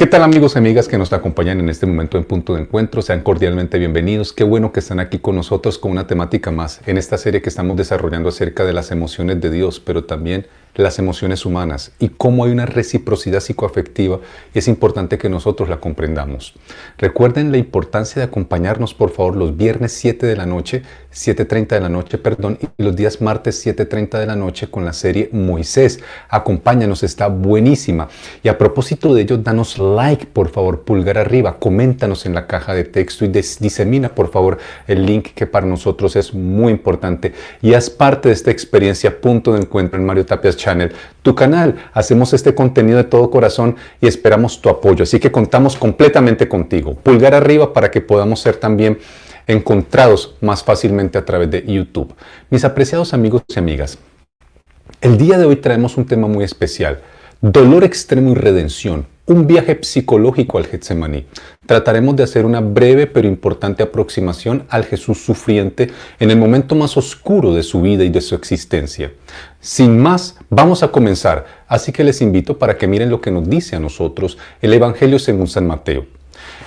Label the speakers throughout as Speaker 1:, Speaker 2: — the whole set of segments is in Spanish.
Speaker 1: tal amigos y amigas que nos acompañan en este momento en Punto de Encuentro? Sean cordialmente bienvenidos. Qué bueno que están aquí con nosotros con una temática más en esta serie que estamos desarrollando acerca de las emociones de Dios, pero también las emociones humanas y cómo hay una reciprocidad psicoafectiva y es importante que nosotros la comprendamos. Recuerden la importancia de acompañarnos por favor los viernes 7:30 de la noche, y los días martes 7:30 de la noche con la serie Moisés. Acompáñanos, está buenísima. Y a propósito de ello, danos like por favor, pulgar arriba, coméntanos en la caja de texto y disemina por favor el link que para nosotros es muy importante y haz parte de esta experiencia Punto de Encuentro en Mario Tapias Channel, tu canal. Hacemos este contenido de todo corazón y esperamos tu apoyo, así que contamos completamente contigo. Pulgar arriba para que podamos ser también encontrados más fácilmente a través de YouTube. Mis apreciados amigos y amigas, el día de hoy traemos un tema muy especial: dolor extremo y redención, un viaje psicológico al Getsemaní. Trataremos de hacer una breve pero importante aproximación al Jesús sufriente en el momento más oscuro de su vida y de su existencia. Sin más, vamos a comenzar, así que les invito para que miren lo que nos dice a nosotros el Evangelio según San Mateo.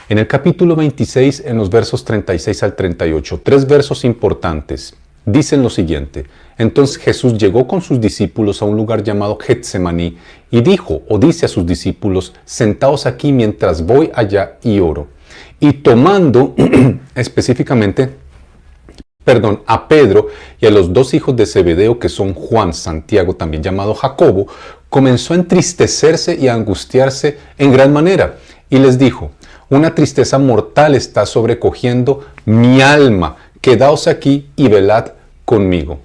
Speaker 1: En el capítulo 26, en los versos 36 al 38, 3 versos importantes, dicen lo siguiente: Entonces Jesús llegó con sus discípulos a un lugar llamado Getsemaní y dice a sus discípulos: sentaos aquí mientras voy allá y oro. Y tomando específicamente a Pedro y a los 2 hijos de Zebedeo, que son Juan, Santiago, también llamado Jacobo, comenzó a entristecerse y a angustiarse en gran manera. Y les dijo: una tristeza mortal está sobrecogiendo mi alma. Quedaos aquí y velad conmigo.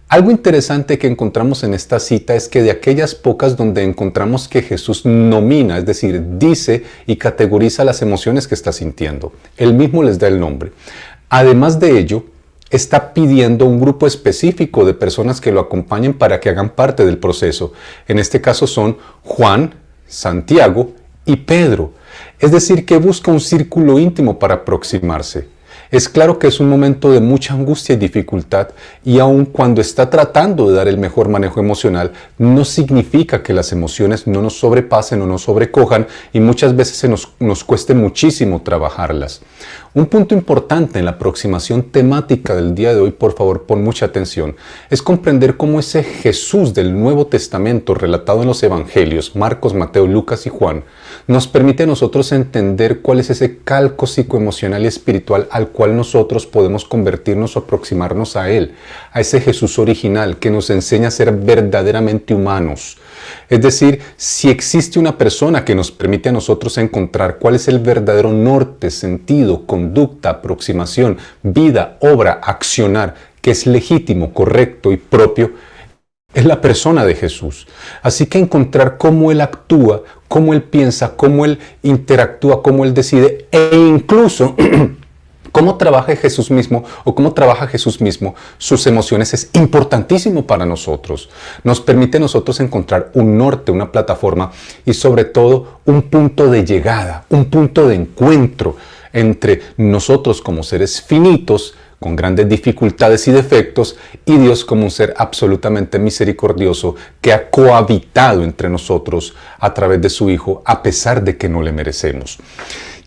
Speaker 1: Algo interesante que encontramos en esta cita es que de aquellas pocas donde encontramos que Jesús nomina, es decir, dice y categoriza las emociones que está sintiendo. Él mismo les da el nombre. Además de ello, está pidiendo un grupo específico de personas que lo acompañen para que hagan parte del proceso. En este caso son Juan, Santiago y Pedro. Es decir, que busca un círculo íntimo para aproximarse. Es claro que es un momento de mucha angustia y dificultad, y aun cuando está tratando de dar el mejor manejo emocional, no significa que las emociones no nos sobrepasen o nos sobrecojan, y muchas veces nos cueste muchísimo trabajarlas. Un punto importante en la aproximación temática del día de hoy, por favor pon mucha atención, es comprender cómo ese Jesús del Nuevo Testamento relatado en los Evangelios, Marcos, Mateo, Lucas y Juan, nos permite a nosotros entender cuál es ese calco psicoemocional y espiritual al cual nosotros podemos convertirnos o aproximarnos a Él, a ese Jesús original que nos enseña a ser verdaderamente humanos. Es decir, si existe una persona que nos permite a nosotros encontrar cuál es el verdadero norte, sentido, conducta, aproximación, vida, obra, accionar, que es legítimo, correcto y propio, es la persona de Jesús. Así que encontrar cómo Él actúa, cómo Él piensa, cómo Él interactúa, cómo Él decide e incluso cómo trabaja Jesús mismo sus emociones es importantísimo para nosotros. Nos permite a nosotros encontrar un norte, una plataforma y sobre todo un punto de llegada, un punto de encuentro entre nosotros como seres finitos, con grandes dificultades y defectos, y Dios como un ser absolutamente misericordioso que ha cohabitado entre nosotros a través de su Hijo, a pesar de que no le merecemos.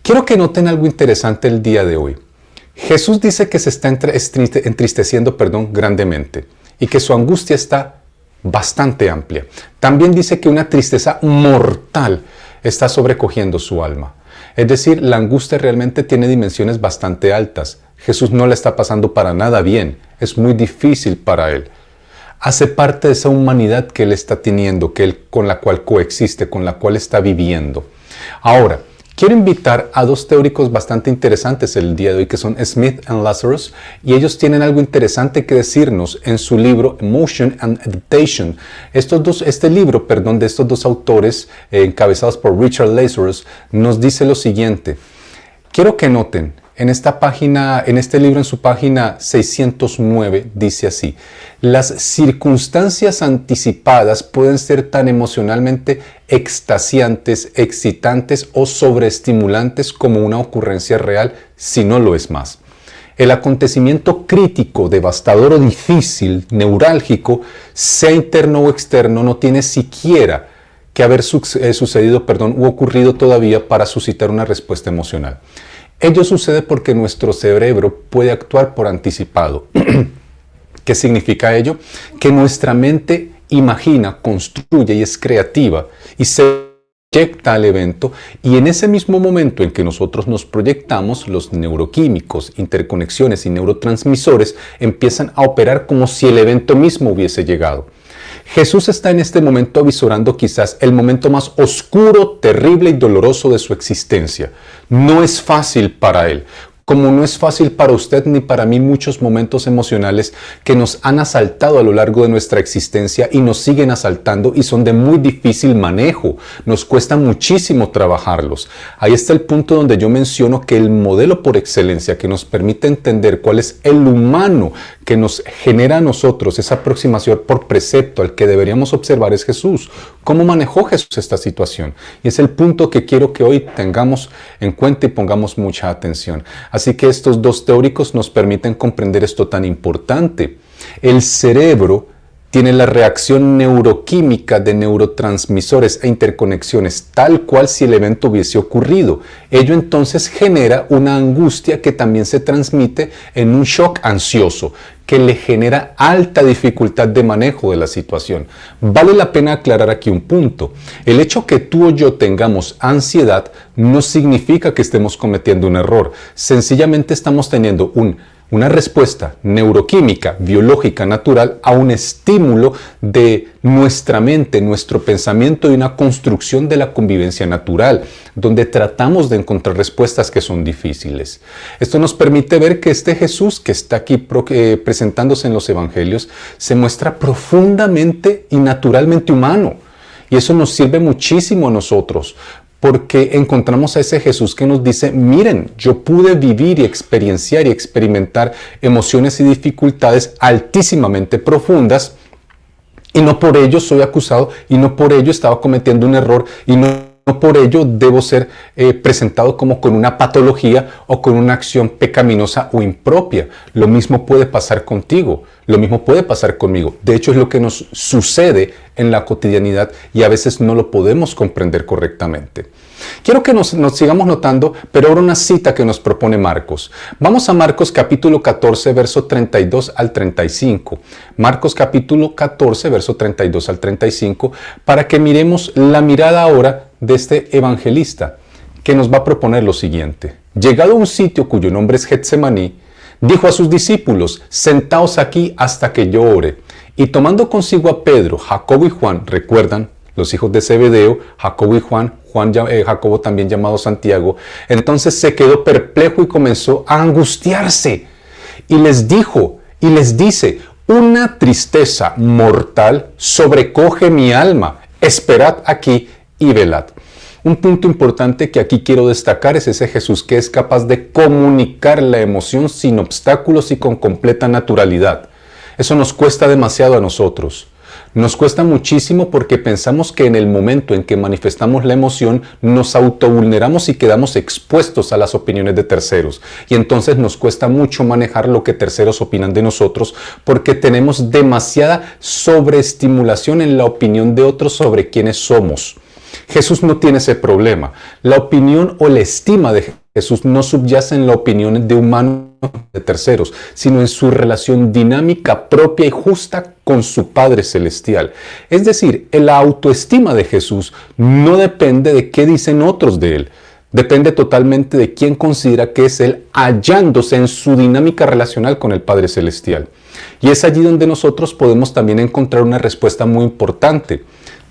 Speaker 1: Quiero que noten algo interesante el día de hoy. Jesús dice que se está entristeciendo grandemente y que su angustia está bastante amplia. También dice que una tristeza mortal está sobrecogiendo su alma. Es decir, la angustia realmente tiene dimensiones bastante altas. Jesús no la está pasando para nada bien. Es muy difícil para Él. Hace parte de esa humanidad que Él está teniendo, con la cual coexiste, con la cual está viviendo. Ahora, quiero invitar a 2 teóricos bastante interesantes el día de hoy, que son Smith y Lazarus, y ellos tienen algo interesante que decirnos en su libro Emotion and Adaptation. Este libro de estos 2 autores, encabezados por Richard Lazarus, nos dice lo siguiente. Quiero que noten, en este libro, en su página 609, dice así: las circunstancias anticipadas pueden ser tan emocionalmente extasiantes, excitantes o sobreestimulantes como una ocurrencia real, si no lo es más. El acontecimiento crítico, devastador o difícil, neurálgico, sea interno o externo, no tiene siquiera que haber sucedido, u ocurrido todavía para suscitar una respuesta emocional. Ello sucede porque nuestro cerebro puede actuar por anticipado. ¿Qué significa ello? Que nuestra mente imagina, construye y es creativa y se proyecta al evento, y en ese mismo momento en que nosotros nos proyectamos, los neuroquímicos, interconexiones y neurotransmisores empiezan a operar como si el evento mismo hubiese llegado. Jesús está en este momento avisorando quizás el momento más oscuro, terrible y doloroso de su existencia. No es fácil para él, como no es fácil para usted ni para mí muchos momentos emocionales que nos han asaltado a lo largo de nuestra existencia y nos siguen asaltando y son de muy difícil manejo. Nos cuesta muchísimo trabajarlos. Ahí está el punto donde yo menciono que el modelo por excelencia que nos permite entender cuál es el humano que nos genera a nosotros esa aproximación por precepto al que deberíamos observar es Jesús. ¿Cómo manejó Jesús esta situación? Y es el punto que quiero que hoy tengamos en cuenta y pongamos mucha atención. Así que estos dos teóricos nos permiten comprender esto tan importante. El cerebro tiene la reacción neuroquímica de neurotransmisores e interconexiones tal cual si el evento hubiese ocurrido. Ello entonces genera una angustia que también se transmite en un shock ansioso que le genera alta dificultad de manejo de la situación. Vale la pena aclarar aquí un punto. El hecho que tú o yo tengamos ansiedad no significa que estemos cometiendo un error. Sencillamente estamos teniendo una respuesta neuroquímica, biológica, natural a un estímulo de nuestra mente, nuestro pensamiento y una construcción de la convivencia natural, donde tratamos de encontrar respuestas que son difíciles. Esto nos permite ver que este Jesús que está aquí presentándose en los evangelios se muestra profundamente y naturalmente humano. Y eso nos sirve muchísimo a nosotros, porque encontramos a ese Jesús que nos dice, miren, yo pude vivir y experienciar y experimentar emociones y dificultades altísimamente profundas y no por ello soy acusado y no por ello estaba cometiendo un error y no por ello debo ser presentado como con una patología o con una acción pecaminosa o impropia. Lo mismo puede pasar contigo, lo mismo puede pasar conmigo. De hecho, es lo que nos sucede en la cotidianidad y a veces no lo podemos comprender correctamente. Quiero que nos sigamos notando, pero ahora una cita que nos propone Marcos. Vamos a Marcos capítulo 14, verso 32 al 35. Marcos capítulo 14, verso 32 al 35, para que miremos la mirada ahora de este evangelista, que nos va a proponer lo siguiente. Llegado a un sitio cuyo nombre es Getsemaní, dijo a sus discípulos, sentaos aquí hasta que yo ore. Y tomando consigo a Pedro, Jacobo y Juan, recuerdan, los hijos de Zebedeo, Jacobo y Juan, Jacobo también llamado Santiago, entonces se quedó perplejo y comenzó a angustiarse. Y les dice, una tristeza mortal sobrecoge mi alma, esperad aquí y velad. Un punto importante que aquí quiero destacar es ese Jesús que es capaz de comunicar la emoción sin obstáculos y con completa naturalidad. Eso nos cuesta demasiado a nosotros. Nos cuesta muchísimo porque pensamos que en el momento en que manifestamos la emoción nos autovulneramos y quedamos expuestos a las opiniones de terceros. Y entonces nos cuesta mucho manejar lo que terceros opinan de nosotros porque tenemos demasiada sobreestimulación en la opinión de otros sobre quiénes somos. Jesús no tiene ese problema. La opinión o la estima de Jesús no subyace en la opinión de humanos de terceros, sino en su relación dinámica propia y justa con su Padre Celestial. Es decir, la autoestima de Jesús no depende de qué dicen otros de Él. Depende totalmente de quién considera que es Él hallándose en su dinámica relacional con el Padre Celestial. Y es allí donde nosotros podemos también encontrar una respuesta muy importante.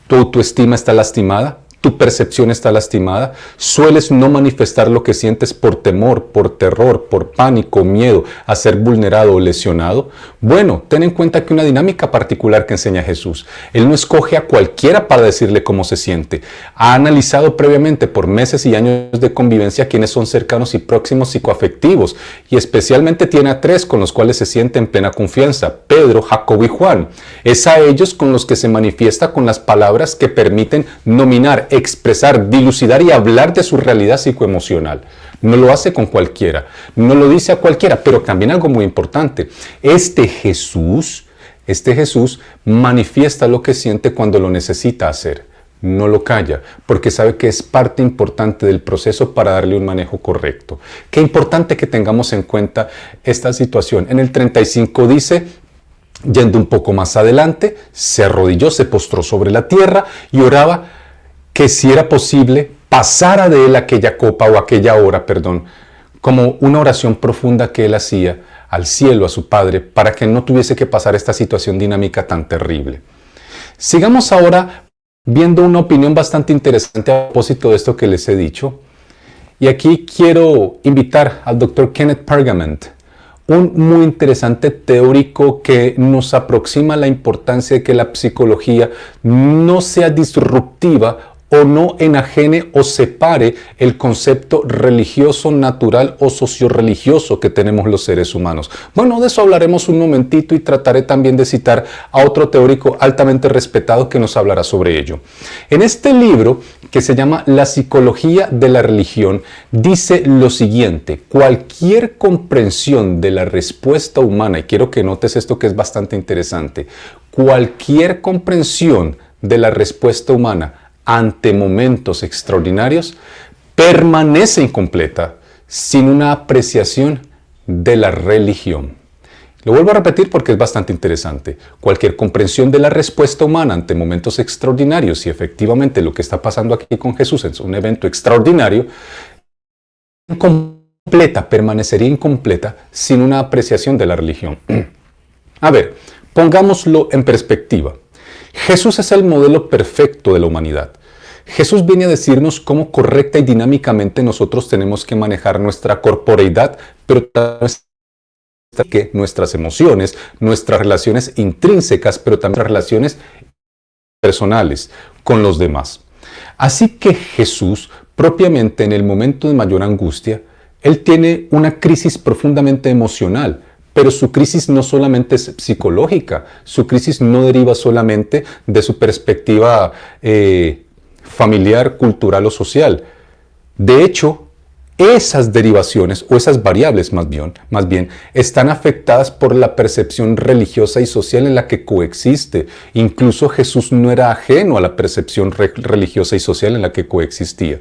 Speaker 1: ¿Tu autoestima está lastimada? ¿Tu percepción está lastimada? ¿Sueles no manifestar lo que sientes por temor, por terror, por pánico, miedo a ser vulnerado o lesionado? Bueno, ten en cuenta que una dinámica particular que enseña Jesús. Él no escoge a cualquiera para decirle cómo se siente. Ha analizado previamente por meses y años de convivencia quienes son cercanos y próximos psicoafectivos y especialmente tiene a 3 con los cuales se siente en plena confianza: Pedro, Jacobo y Juan. Es a ellos con los que se manifiesta con las palabras que permiten nominar, expresar, dilucidar y hablar de su realidad psicoemocional. No lo hace con cualquiera, no lo dice a cualquiera, pero también algo muy importante. Este Jesús manifiesta lo que siente cuando lo necesita hacer. no lo calla, porque sabe que es parte importante del proceso para darle un manejo correcto. Qué importante que tengamos en cuenta esta situación. En el 35 dice: yendo un poco más adelante, se arrodilló, se postró sobre la tierra y oraba que si era posible pasara de él aquella copa o aquella hora, como una oración profunda que él hacía al cielo, a su Padre, para que no tuviese que pasar esta situación dinámica tan terrible. Sigamos ahora viendo una opinión bastante interesante a propósito de esto que les he dicho. Y aquí quiero invitar al Dr. Kenneth Pergament, un muy interesante teórico que nos aproxima la importancia de que la psicología no sea disruptiva o no enajene o separe el concepto religioso, natural o socioreligioso que tenemos los seres humanos. Bueno, de eso hablaremos un momentito y trataré también de citar a otro teórico altamente respetado que nos hablará sobre ello. En este libro, que se llama La psicología de la religión, dice lo siguiente: cualquier comprensión de la respuesta humana, y quiero que notes esto que es bastante interesante, cualquier comprensión de la respuesta humana ante momentos extraordinarios permanece incompleta sin una apreciación de la religión. Lo vuelvo a repetir porque es bastante interesante. Cualquier comprensión de la respuesta humana ante momentos extraordinarios, y efectivamente lo que está pasando aquí con Jesús es un evento extraordinario, permanecería incompleta sin una apreciación de la religión. A ver, pongámoslo en perspectiva. Jesús es el modelo perfecto de la humanidad. Jesús viene a decirnos cómo correcta y dinámicamente nosotros tenemos que manejar nuestra corporeidad, pero también que nuestras emociones, nuestras relaciones intrínsecas, pero también relaciones personales con los demás. Así que Jesús, propiamente en el momento de mayor angustia, él tiene una crisis profundamente emocional. Pero su crisis no solamente es psicológica, su crisis no deriva solamente de su perspectiva familiar, cultural o social. De hecho, esas derivaciones o esas variables más bien están afectadas por la percepción religiosa y social en la que coexiste. Incluso Jesús no era ajeno a la percepción religiosa y social en la que coexistía.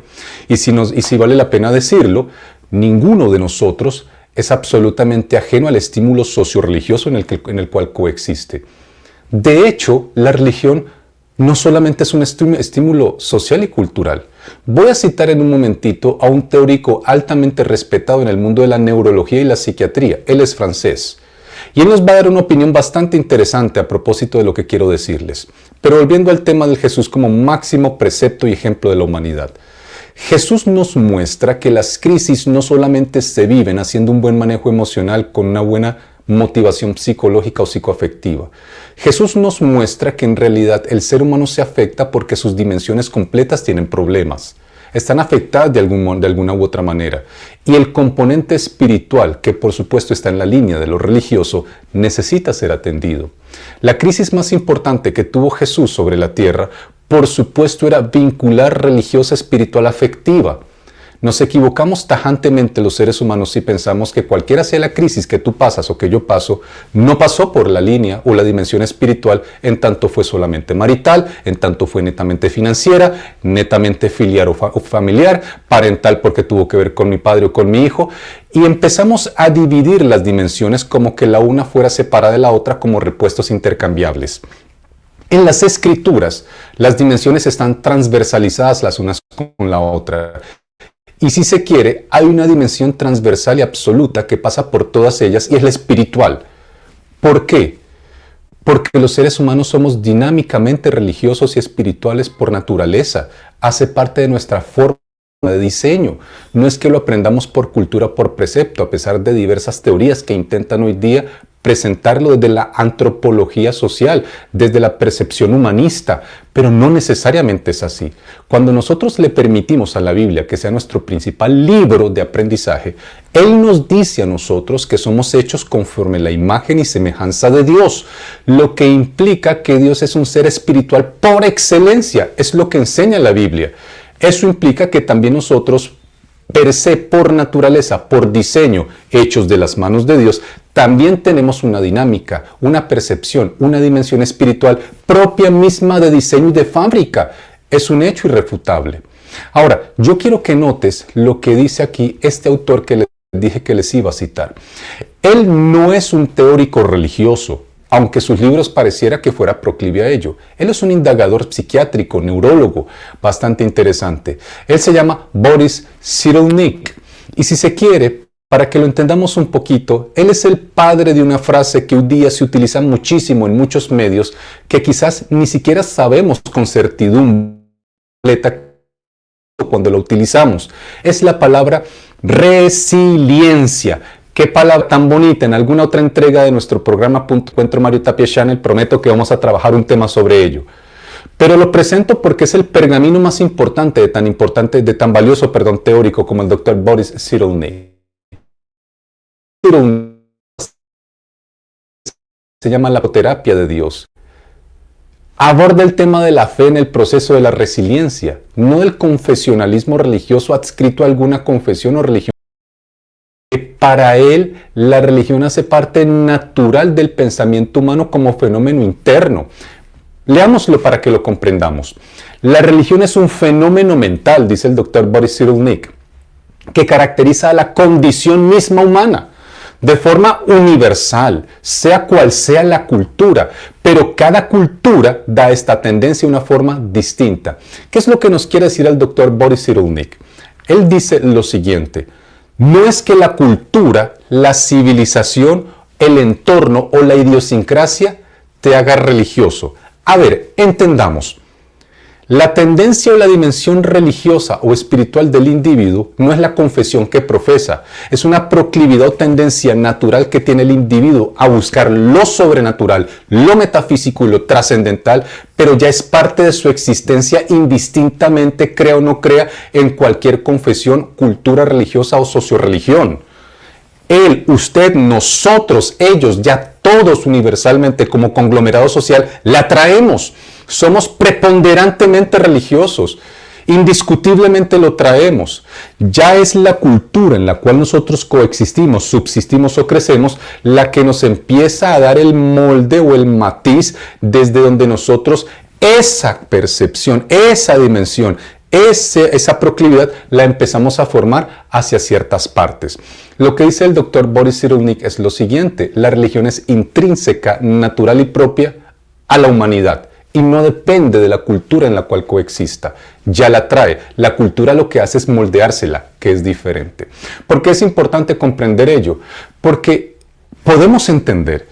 Speaker 1: Y si vale la pena decirlo, ninguno de nosotros es absolutamente ajeno al estímulo socio-religioso en el cual coexiste. De hecho, la religión no solamente es un estímulo social y cultural. Voy a citar en un momentito a un teórico altamente respetado en el mundo de la neurología y la psiquiatría. Él es francés. Y él nos va a dar una opinión bastante interesante a propósito de lo que quiero decirles. Pero volviendo al tema del Jesús como máximo precepto y ejemplo de la humanidad. Jesús nos muestra que las crisis no solamente se viven haciendo un buen manejo emocional con una buena motivación psicológica o psicoafectiva. Jesús nos muestra que en realidad el ser humano se afecta porque sus dimensiones completas tienen problemas. Están afectadas de alguna u otra manera. Y el componente espiritual, que por supuesto está en la línea de lo religioso, necesita ser atendido. La crisis más importante que tuvo Jesús sobre la tierra, por supuesto, era vincular religiosa, espiritual, afectiva. Nos equivocamos tajantemente los seres humanos si pensamos que cualquiera sea la crisis que tú pasas o que yo paso, no pasó por la línea o la dimensión espiritual en tanto fue solamente marital, en tanto fue netamente financiera, netamente filial o familiar, parental porque tuvo que ver con mi padre o con mi hijo, y empezamos a dividir las dimensiones como que la una fuera separada de la otra como repuestos intercambiables. En las escrituras, las dimensiones están transversalizadas las unas con la otra. Y si se quiere, hay una dimensión transversal y absoluta que pasa por todas ellas y es la espiritual. ¿Por qué? Porque los seres humanos somos dinámicamente religiosos y espirituales por naturaleza. Hace parte de nuestra forma de diseño. No es que lo aprendamos por cultura o por precepto, a pesar de diversas teorías que intentan hoy día presentarlo desde la antropología social, desde la percepción humanista, pero no necesariamente es así. Cuando nosotros le permitimos a la Biblia que sea nuestro principal libro de aprendizaje, Él nos dice a nosotros que somos hechos conforme la imagen y semejanza de Dios, lo que implica que Dios es un ser espiritual por excelencia, es lo que enseña la Biblia. Eso implica que también nosotros, per se, por naturaleza, por diseño, hechos de las manos de Dios, también tenemos una dinámica, una percepción, una dimensión espiritual propia misma de diseño y de fábrica. Es un hecho irrefutable. Ahora, yo quiero que notes lo que dice aquí este autor que les dije que les iba a citar. Él no es un teórico religioso, aunque sus libros pareciera que fuera proclive a ello. Él es un indagador psiquiátrico, neurólogo, bastante interesante. Él se llama Boris Cyrulnik. Y si se quiere, para que lo entendamos un poquito, él es el padre de una frase que hoy día se utiliza muchísimo en muchos medios, que quizás ni siquiera sabemos con certidumbre cuando la utilizamos. Es la palabra resiliencia. Qué palabra tan bonita. En alguna otra entrega de nuestro programa Punto Encuentro Mario Tapia Channel prometo que vamos a trabajar un tema sobre ello. Pero lo presento porque es el pergamino más importante, de tan valioso, teórico como el Dr. Boris Cyrulnik. Se llama la terapia de Dios. Aborda el tema de la fe en el proceso de la resiliencia, no del confesionalismo religioso adscrito a alguna confesión o religión. Para él, la religión hace parte natural del pensamiento humano como fenómeno interno. Leámoslo para que lo comprendamos. La religión es un fenómeno mental, dice el Dr. Boris Cyrulnik, que caracteriza a la condición misma humana de forma universal, sea cual sea la cultura, pero cada cultura da esta tendencia de una forma distinta. ¿Qué es lo que nos quiere decir el Dr. Boris Cyrulnik? Él dice lo siguiente: no es que la cultura, la civilización, el entorno o la idiosincrasia te haga religioso. A ver, entendamos. La tendencia o la dimensión religiosa o espiritual del individuo no es la confesión que profesa, es una proclividad o tendencia natural que tiene el individuo a buscar lo sobrenatural, lo metafísico y lo trascendental, pero ya es parte de su existencia indistintamente, crea o no crea, en cualquier confesión, cultura religiosa o socioreligión. Él, usted, nosotros, ellos, ya todos universalmente como conglomerado social, la traemos. Somos preponderantemente religiosos, indiscutiblemente lo traemos. Ya es la cultura en la cual nosotros coexistimos, subsistimos o crecemos, la que nos empieza a dar el molde o el matiz desde donde nosotros esa percepción, esa dimensión, esa proclividad la empezamos a formar hacia ciertas partes. Lo que dice el Dr. Boris Cyrulnik es lo siguiente: la religión es intrínseca, natural y propia a la humanidad y no depende de la cultura en la cual coexista. Ya la trae. La cultura lo que hace es moldeársela, que es diferente. ¿Por qué es importante comprender ello? Porque podemos entender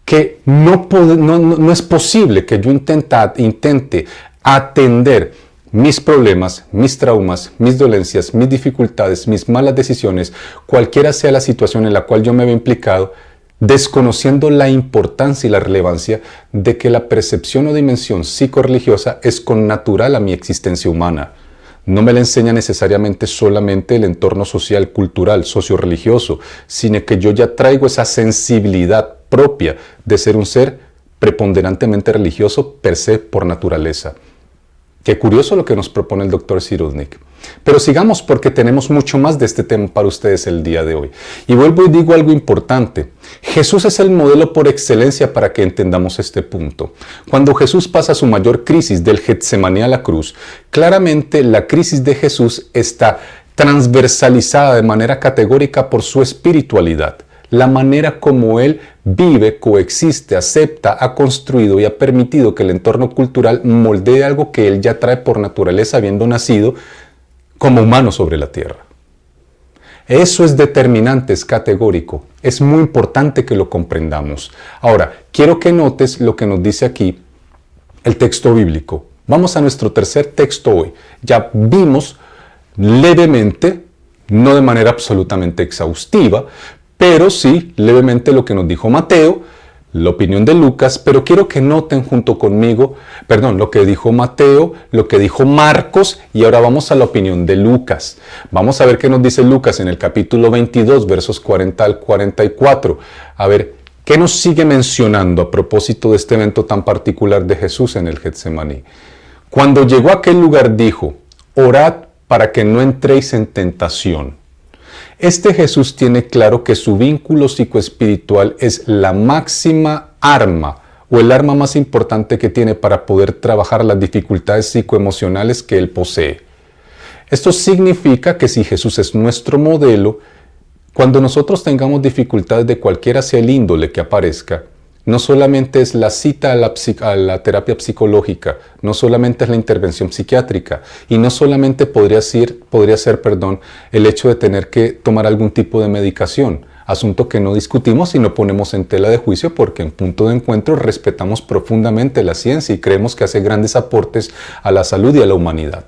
Speaker 1: que no es posible que yo intente atender mis problemas, mis traumas, mis dolencias, mis dificultades, mis malas decisiones, cualquiera sea la situación en la cual yo me veo implicado, desconociendo la importancia y la relevancia de que la percepción o dimensión psicorreligiosa es connatural a mi existencia humana. No me la enseña necesariamente solamente el entorno social, cultural, socio-religioso, sino que yo ya traigo esa sensibilidad propia de ser un ser preponderantemente religioso per se por naturaleza. Qué curioso lo que nos propone el Dr. Cyrulnik. Pero sigamos porque tenemos mucho más de este tema para ustedes el día de hoy. Y vuelvo y digo algo importante. Jesús es el modelo por excelencia para que entendamos este punto. Cuando Jesús pasa su mayor crisis del Getsemaní a la cruz, claramente la crisis de Jesús está transversalizada de manera categórica por su espiritualidad. La manera como él vive, coexiste, acepta, ha construido y ha permitido que el entorno cultural moldee algo que él ya trae por naturaleza, habiendo nacido como humano sobre la tierra. Eso es determinante, es categórico. Es muy importante que lo comprendamos. Ahora, quiero que notes lo que nos dice aquí el texto bíblico. Vamos a nuestro tercer texto hoy. Ya vimos levemente, no de manera absolutamente exhaustiva, pero sí levemente lo que nos dijo Mateo, la opinión de Lucas, pero quiero que noten junto conmigo, lo que dijo Mateo, lo que dijo Marcos, y ahora vamos a la opinión de Lucas. Vamos a ver qué nos dice Lucas en el capítulo 22, versos 40 al 44. A ver, ¿qué nos sigue mencionando a propósito de este evento tan particular de Jesús en el Getsemaní? Cuando llegó a aquel lugar dijo: orad para que no entréis en tentación. Este Jesús tiene claro que su vínculo psicoespiritual es la máxima arma o el arma más importante que tiene para poder trabajar las dificultades psicoemocionales que él posee. Esto significa que si Jesús es nuestro modelo, cuando nosotros tengamos dificultades de cualquiera sea el índole que aparezca, no solamente es la cita a la terapia psicológica, no solamente es la intervención psiquiátrica y no solamente podría ser, el hecho de tener que tomar algún tipo de medicación, asunto que no discutimos y no ponemos en tela de juicio porque en Punto de Encuentro respetamos profundamente la ciencia y creemos que hace grandes aportes a la salud y a la humanidad.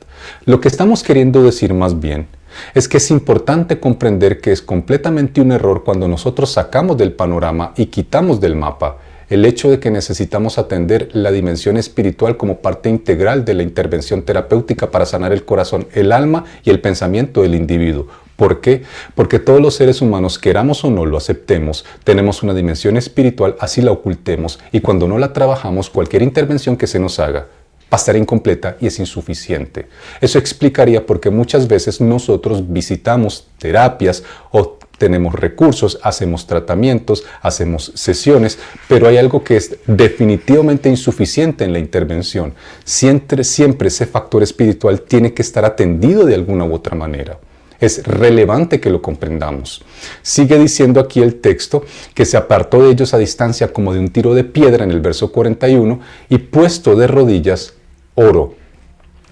Speaker 1: Lo que estamos queriendo decir más bien es que es importante comprender que es completamente un error cuando nosotros sacamos del panorama y quitamos del mapa el hecho de que necesitamos atender la dimensión espiritual como parte integral de la intervención terapéutica para sanar el corazón, el alma y el pensamiento del individuo. ¿Por qué? Porque todos los seres humanos, queramos o no lo aceptemos, tenemos una dimensión espiritual, así la ocultemos, y cuando no la trabajamos, cualquier intervención que se nos haga va a estar incompleta y es insuficiente. Eso explicaría por qué muchas veces nosotros visitamos terapias o tenemos recursos, hacemos tratamientos, hacemos sesiones, pero hay algo que es definitivamente insuficiente en la intervención. Siempre ese factor espiritual tiene que estar atendido de alguna u otra manera. Es relevante que lo comprendamos. Sigue diciendo aquí el texto que se apartó de ellos a distancia como de un tiro de piedra en el verso 41 y puesto de rodillas oró.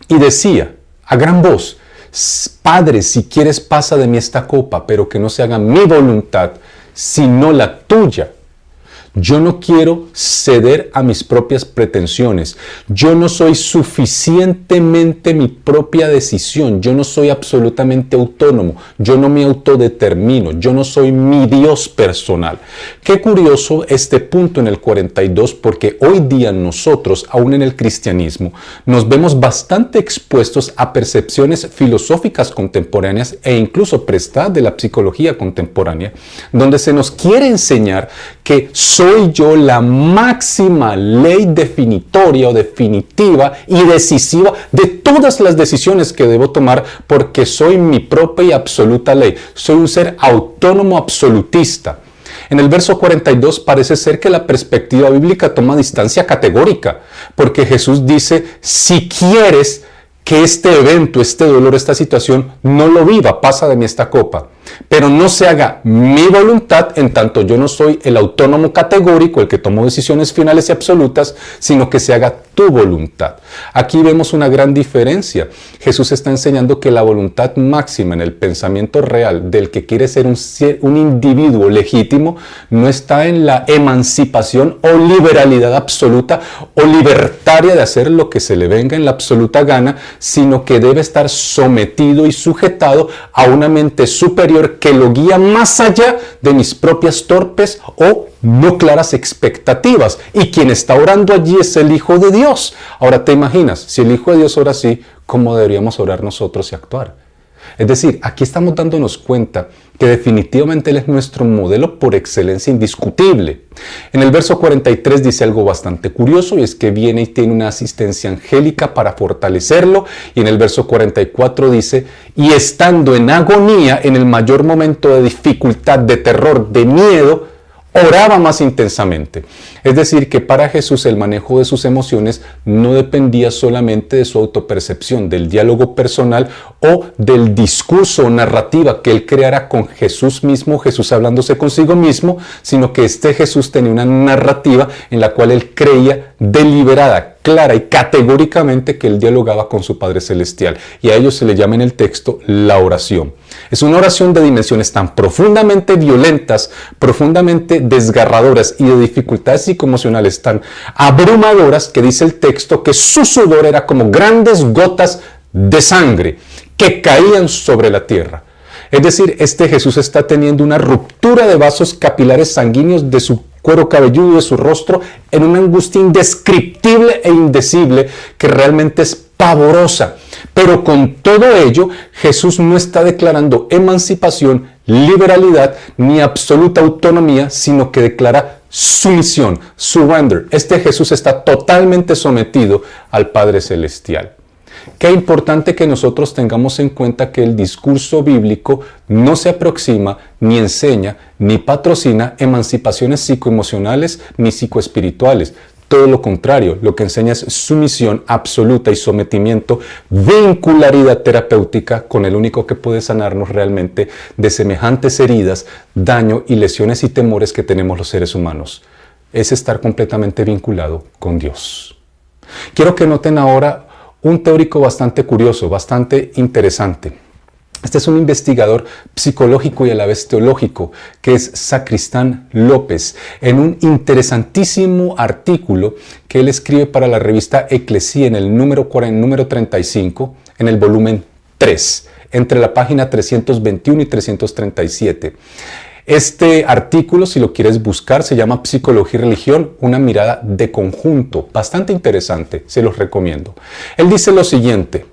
Speaker 1: Y decía a gran voz: Padre, si quieres pasa de mí esta copa, pero que no se haga mi voluntad, sino la tuya. Yo no quiero ceder a mis propias pretensiones. Yo no soy suficientemente mi propia decisión. Yo no soy absolutamente autónomo. Yo no me autodetermino. Yo no soy mi Dios personal. Qué curioso este punto en el 42, porque hoy día nosotros, aún en el cristianismo, nos vemos bastante expuestos a percepciones filosóficas contemporáneas e incluso prestadas de la psicología contemporánea, donde se nos quiere enseñar que soy yo la máxima ley definitoria o definitiva y decisiva de todas las decisiones que debo tomar porque soy mi propia y absoluta ley. Soy un ser autónomo absolutista. En el verso 42 parece ser que la perspectiva bíblica toma distancia categórica, porque Jesús dice: si quieres que este evento, este dolor, esta situación no lo viva, pasa de mí esta copa. Pero no se haga mi voluntad, en tanto yo no soy el autónomo categórico, el que tomó decisiones finales y absolutas, sino que se haga tu voluntad. Aquí vemos una gran diferencia. Jesús está enseñando que la voluntad máxima en el pensamiento real del que quiere ser un individuo legítimo no está en la emancipación o liberalidad absoluta o libertaria de hacer lo que se le venga en la absoluta gana, sino que debe estar sometido y sujetado a una mente superior que lo guía más allá de mis propias torpes o no claras expectativas. Y quien está orando allí es el Hijo de Dios. Ahora te imaginas, si el Hijo de Dios ora así, ¿cómo deberíamos orar nosotros y actuar? Es decir, aquí estamos dándonos cuenta que definitivamente Él es nuestro modelo por excelencia indiscutible. En el verso 43 dice algo bastante curioso, y es que viene y tiene una asistencia angélica para fortalecerlo. Y en el verso 44 dice: y estando en agonía, en el mayor momento de dificultad, de terror, de miedo, oraba más intensamente. Es decir, que para Jesús el manejo de sus emociones no dependía solamente de su autopercepción, del diálogo personal o del discurso o narrativa que él creara con Jesús mismo, Jesús hablándose consigo mismo, sino que este Jesús tenía una narrativa en la cual él creía deliberada, clara y categóricamente que él dialogaba con su Padre Celestial. Y a ello se le llama en el texto la oración. Es una oración de dimensiones tan profundamente violentas, profundamente desgarradoras y de dificultades psicoemocionales tan abrumadoras que dice el texto que su sudor era como grandes gotas de sangre que caían sobre la tierra. Es decir, este Jesús está teniendo una ruptura de vasos capilares sanguíneos de su cuero cabelludo, de su rostro, en una angustia indescriptible e indecible que realmente es pavorosa. Pero con todo ello, Jesús no está declarando emancipación, liberalidad ni absoluta autonomía, sino que declara sumisión, surrender. Este Jesús está totalmente sometido al Padre Celestial. Qué importante que nosotros tengamos en cuenta que el discurso bíblico no se aproxima, ni enseña, ni patrocina emancipaciones psicoemocionales ni psicoespirituales. Todo lo contrario, lo que enseña es sumisión absoluta y sometimiento, vincularidad terapéutica con el único que puede sanarnos realmente de semejantes heridas, daño y lesiones y temores que tenemos los seres humanos. Es estar completamente vinculado con Dios. Quiero que noten ahora un teórico bastante curioso, bastante interesante. Este es un investigador psicológico y a la vez teológico, que es Sacristán López, en un interesantísimo artículo que él escribe para la revista Eclesía en el número 35, en el volumen 3, entre la página 321 y 337. Este artículo, si lo quieres buscar, se llama Psicología y Religión, una mirada de conjunto, bastante interesante, se los recomiendo. Él dice lo siguiente: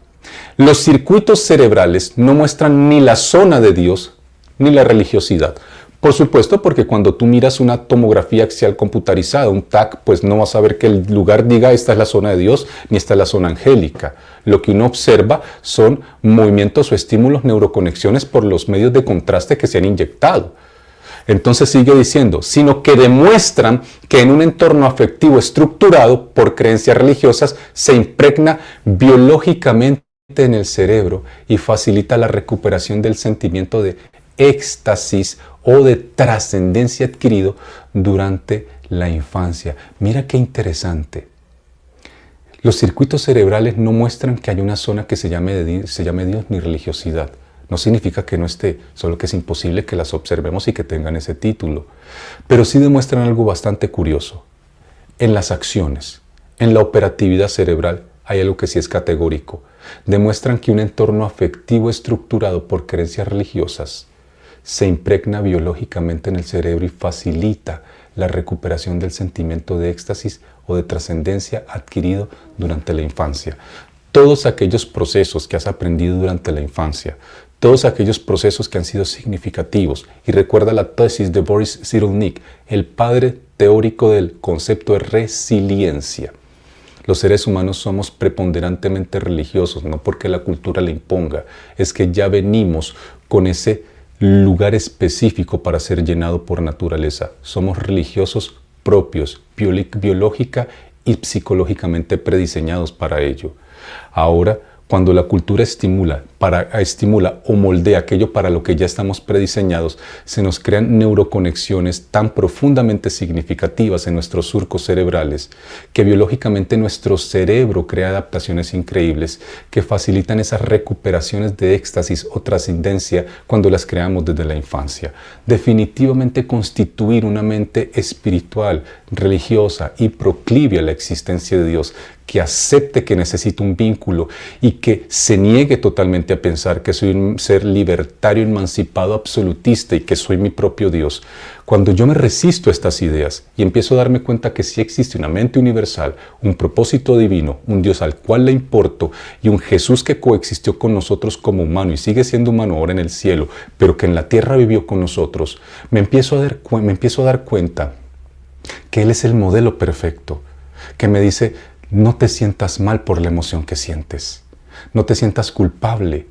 Speaker 1: los circuitos cerebrales no muestran ni la zona de Dios ni la religiosidad. Por supuesto, porque cuando tú miras una tomografía axial computarizada, un TAC, pues no vas a ver que el lugar diga esta es la zona de Dios ni esta es la zona angélica. Lo que uno observa son movimientos o estímulos, neuroconexiones por los medios de contraste que se han inyectado. Entonces sigue diciendo, sino que demuestran que en un entorno afectivo estructurado por creencias religiosas se impregna biológicamente en el cerebro y facilita la recuperación del sentimiento de éxtasis o de trascendencia adquirido durante la infancia. Mira qué interesante. Los circuitos cerebrales no muestran que hay una zona que se llame Dios ni religiosidad. No significa que no esté, solo que es imposible que las observemos y que tengan ese título. Pero sí demuestran algo bastante curioso. En las acciones, en la operatividad cerebral, hay algo que sí es categórico. Demuestran que un entorno afectivo estructurado por creencias religiosas se impregna biológicamente en el cerebro y facilita la recuperación del sentimiento de éxtasis o de trascendencia adquirido durante la infancia. Todos aquellos procesos que has aprendido durante la infancia, todos aquellos procesos que han sido significativos, y recuerda la tesis de Boris Cyrulnik, el padre teórico del concepto de resiliencia. Los seres humanos somos preponderantemente religiosos, no porque la cultura le imponga, es que ya venimos con ese lugar específico para ser llenado por naturaleza. Somos religiosos propios, biológica y psicológicamente prediseñados para ello. Ahora, cuando la cultura estimula o moldea aquello para lo que ya estamos prediseñados, se nos crean neuroconexiones tan profundamente significativas en nuestros surcos cerebrales que biológicamente nuestro cerebro crea adaptaciones increíbles que facilitan esas recuperaciones de éxtasis o trascendencia cuando las creamos desde la infancia. Definitivamente constituir una mente espiritual, religiosa y proclive a la existencia de Dios, que acepte que necesito un vínculo y que se niegue totalmente a pensar que soy un ser libertario, emancipado, absolutista y que soy mi propio Dios. Cuando yo me resisto a estas ideas y empiezo a darme cuenta que sí existe una mente universal, un propósito divino, un Dios al cual le importo y un Jesús que coexistió con nosotros como humano y sigue siendo humano ahora en el cielo, pero que en la tierra vivió con nosotros, me empiezo a dar cuenta que Él es el modelo perfecto, que me dice: no te sientas mal por la emoción que sientes. No te sientas culpable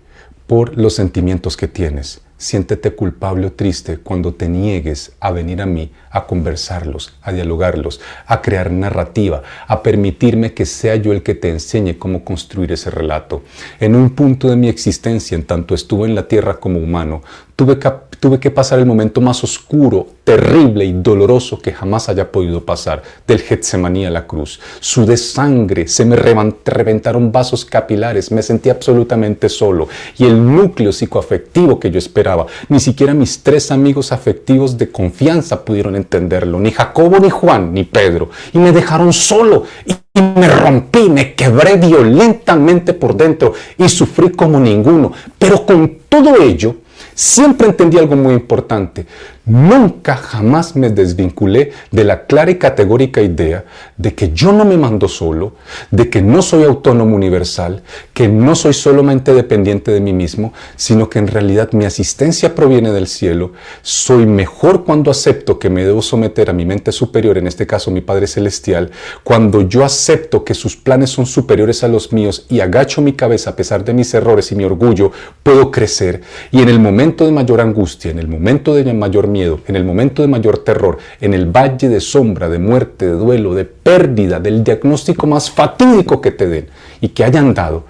Speaker 1: por los sentimientos que tienes. Siéntete culpable o triste cuando te niegues a venir a mí, a conversarlos, a dialogarlos, a crear narrativa, a permitirme que sea yo el que te enseñe cómo construir ese relato. En un punto de mi existencia, en tanto estuve en la tierra como humano, tuve que pasar el momento más oscuro, terrible y doloroso que jamás haya podido pasar, del Getsemaní a la cruz. Sudé sangre, se me reventaron vasos capilares, me sentí absolutamente solo. Y el núcleo psicoafectivo que yo esperaba, ni siquiera mis 3 amigos afectivos de confianza pudieron entenderlo, ni Jacobo, ni Juan, ni Pedro. Y me dejaron solo. Y me rompí, me quebré violentamente por dentro y sufrí como ninguno. Pero con todo ello, siempre entendí algo muy importante. Nunca jamás me desvinculé de la clara y categórica idea de que yo no me mando solo, de que no soy autónomo universal, que no soy solamente dependiente de mí mismo, sino que en realidad mi asistencia proviene del cielo. Soy mejor cuando acepto que me debo someter a mi mente superior, en este caso mi Padre Celestial. Cuando yo acepto que sus planes son superiores a los míos y agacho mi cabeza a pesar de mis errores y mi orgullo, puedo crecer. Y en el momento de mayor angustia, en el momento de mayor miedo, en el momento de mayor terror, en el valle de sombra, de muerte, de duelo, de pérdida, del diagnóstico más fatídico que te den y que hayan dado,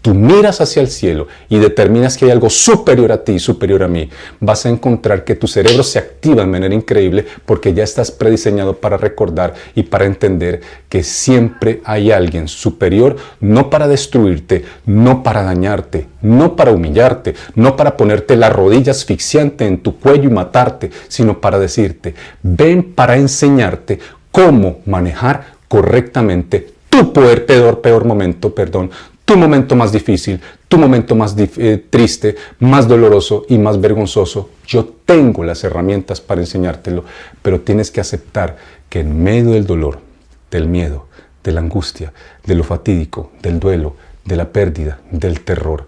Speaker 1: tú miras hacia el cielo y determinas que hay algo superior a ti, superior a mí. Vas a encontrar que tu cerebro se activa de manera increíble porque ya estás prediseñado para recordar y para entender que siempre hay alguien superior, no para destruirte, no para dañarte, no para humillarte, no para ponerte la rodilla asfixiante en tu cuello y matarte, sino para decirte, ven para enseñarte cómo manejar correctamente tu peor momento, tu momento más difícil, tu momento más triste, más doloroso y más vergonzoso. Yo tengo las herramientas para enseñártelo, pero tienes que aceptar que en medio del dolor, del miedo, de la angustia, de lo fatídico, del duelo, de la pérdida, del terror,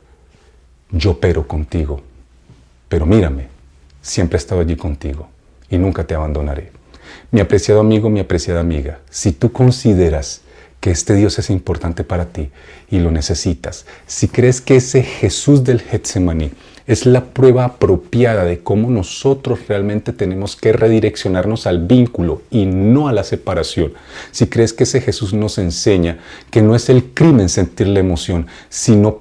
Speaker 1: yo opero contigo. Pero mírame, siempre he estado allí contigo y nunca te abandonaré. Mi apreciado amigo, mi apreciada amiga, si tú consideras que este Dios es importante para ti y lo necesitas, si crees que ese Jesús del Getsemaní es la prueba apropiada de cómo nosotros realmente tenemos que redireccionarnos al vínculo y no a la separación, si crees que ese Jesús nos enseña que no es el crimen sentir la emoción, sino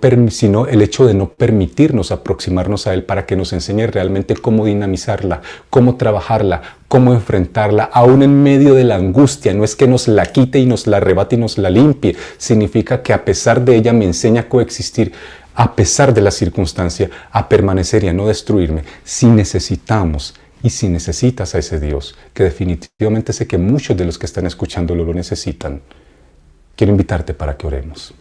Speaker 1: el hecho de no permitirnos aproximarnos a Él para que nos enseñe realmente cómo dinamizarla, cómo trabajarla, cómo enfrentarla, aún en medio de la angustia. No es que nos la quite y nos la arrebate y nos la limpie, significa que a pesar de ella me enseña a coexistir, a pesar de la circunstancia, a permanecer y a no destruirme. Si necesitamos y si necesitas a ese Dios, que definitivamente sé que muchos de los que están escuchándolo lo necesitan, quiero invitarte para que oremos.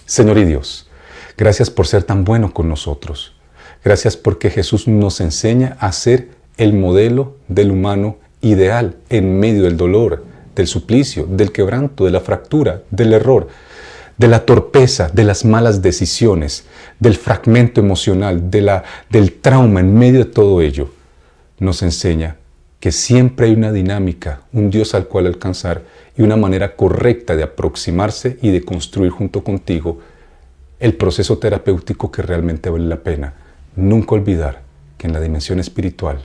Speaker 1: Señor y Dios, gracias por ser tan bueno con nosotros. Gracias porque Jesús nos enseña a ser el modelo del humano ideal en medio del dolor, del suplicio, del quebranto, de la fractura, del error, de la torpeza, de las malas decisiones, del fragmento emocional, del trauma. En medio de todo ello, nos enseña que siempre hay una dinámica, un Dios al cual alcanzar y una manera correcta de aproximarse y de construir junto contigo el proceso terapéutico que realmente vale la pena. Nunca olvidar que en la dimensión espiritual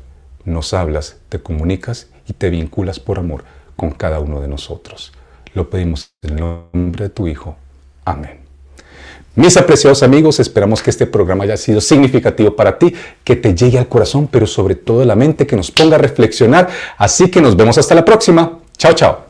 Speaker 1: nos hablas, te comunicas y te vinculas por amor con cada uno de nosotros. Lo pedimos en el nombre de tu Hijo. Amén. Mis apreciados amigos, esperamos que este programa haya sido significativo para ti, que te llegue al corazón, pero sobre todo a la mente, que nos ponga a reflexionar. Así que nos vemos hasta la próxima. Chao, chao.